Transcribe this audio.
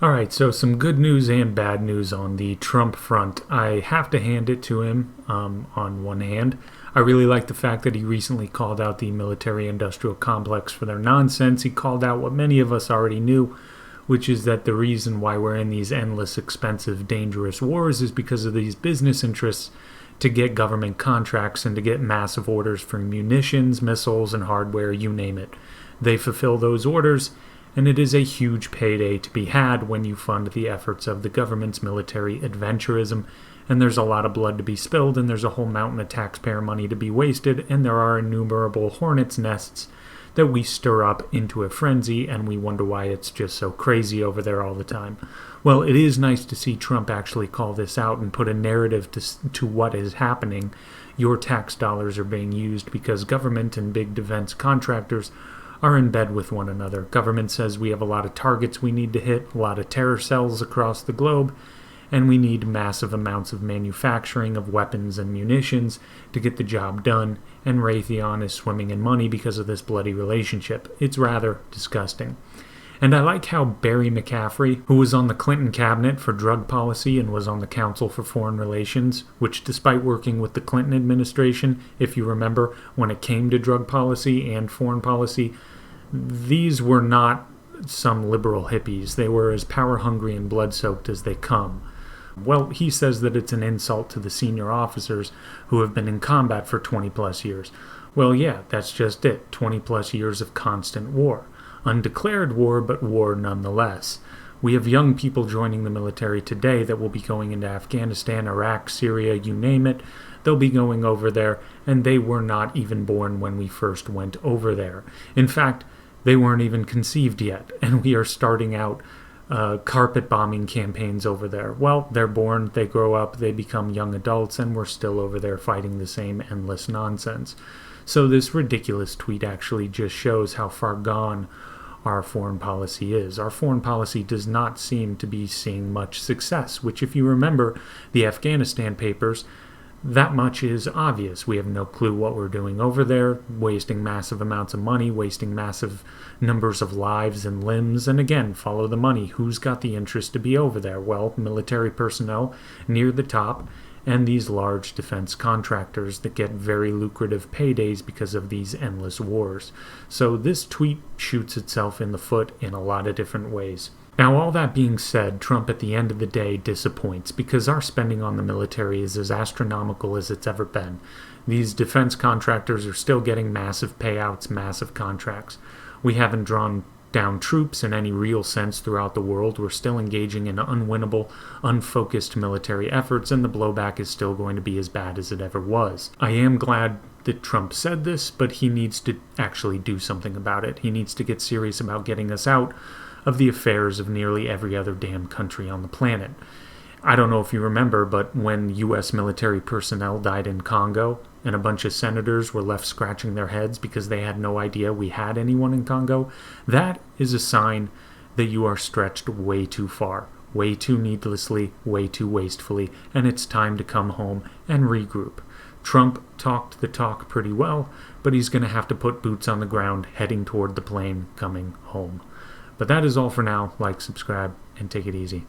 Alright, so some good news and bad news on the Trump front. I have to hand it to him on one hand. I really like the fact that he recently called out the military industrial complex for their nonsense. He called out what many of us already knew, which is that the reason why we're in these endless, expensive, dangerous wars is because of these business interests to get government contracts and to get massive orders for munitions, missiles, and hardware, you name it. They fulfill those orders, and it is a huge payday to be had when you fund the efforts of the government's military adventurism. And there's a lot of blood to be spilled, and there's a whole mountain of taxpayer money to be wasted, and there are innumerable hornets' nests that we stir up into a frenzy, and we wonder why it's just so crazy over there all the time. Well, it is nice to see Trump actually call this out and put a narrative to what is happening. Your tax dollars are being used because government and big defense contractors are in bed with one another. Government says we have a lot of targets we need to hit, a lot of terror cells across the globe, and we need massive amounts of manufacturing of weapons and munitions to get the job done, and Raytheon is swimming in money because of this bloody relationship. It's rather disgusting. And I like how Barry McCaffrey, who was on the Clinton cabinet for drug policy and was on the Council for Foreign Relations, which despite working with the Clinton administration, if you remember, when it came to drug policy and foreign policy, these were not some liberal hippies. They were as power-hungry and blood-soaked as they come. Well, he says that it's an insult to the senior officers who have been in combat for 20-plus years. Well, yeah, that's just it. 20-plus years of constant war. Undeclared war, but war nonetheless. We have young people joining the military today that will be going into Afghanistan, Iraq, Syria, you name it. They'll be going over there, and they were not even born when we first went over there. In fact, they weren't even conceived yet, and we are starting out carpet bombing campaigns over there. Well, they're born, they grow up, they become young adults, and we're still over there fighting the same endless nonsense. So this ridiculous tweet actually just shows how far gone our foreign policy is. Our foreign policy does not seem to be seeing much success, which, if you remember the Afghanistan papers, that much is obvious. We have no clue what we're doing over there, wasting massive amounts of money, wasting massive numbers of lives and limbs, and again, follow the money. Who's got the interest to be over there? Well, military personnel near the top, and these large defense contractors that get very lucrative paydays because of these endless wars. So this tweet shoots itself in the foot in a lot of different ways. Now, all that being said, Trump at the end of the day disappoints because our spending on the military is as astronomical as it's ever been. These defense contractors are still getting massive payouts, massive contracts. We haven't drawn down troops in any real sense throughout the world. We're still engaging in unwinnable, unfocused military efforts, and the blowback is still going to be as bad as it ever was. I am glad that Trump said this, but he needs to actually do something about it. He needs to get serious about getting us out of the affairs of nearly every other damn country on the planet. I don't know if you remember, but when U.S. military personnel died in Congo, and a bunch of senators were left scratching their heads because they had no idea we had anyone in Congo, that is a sign that you are stretched way too far, way too needlessly, way too wastefully, and it's time to come home and regroup. Trump talked the talk pretty well, but he's going to have to put boots on the ground heading toward the plane coming home. But that is all for now. Like, subscribe, and take it easy.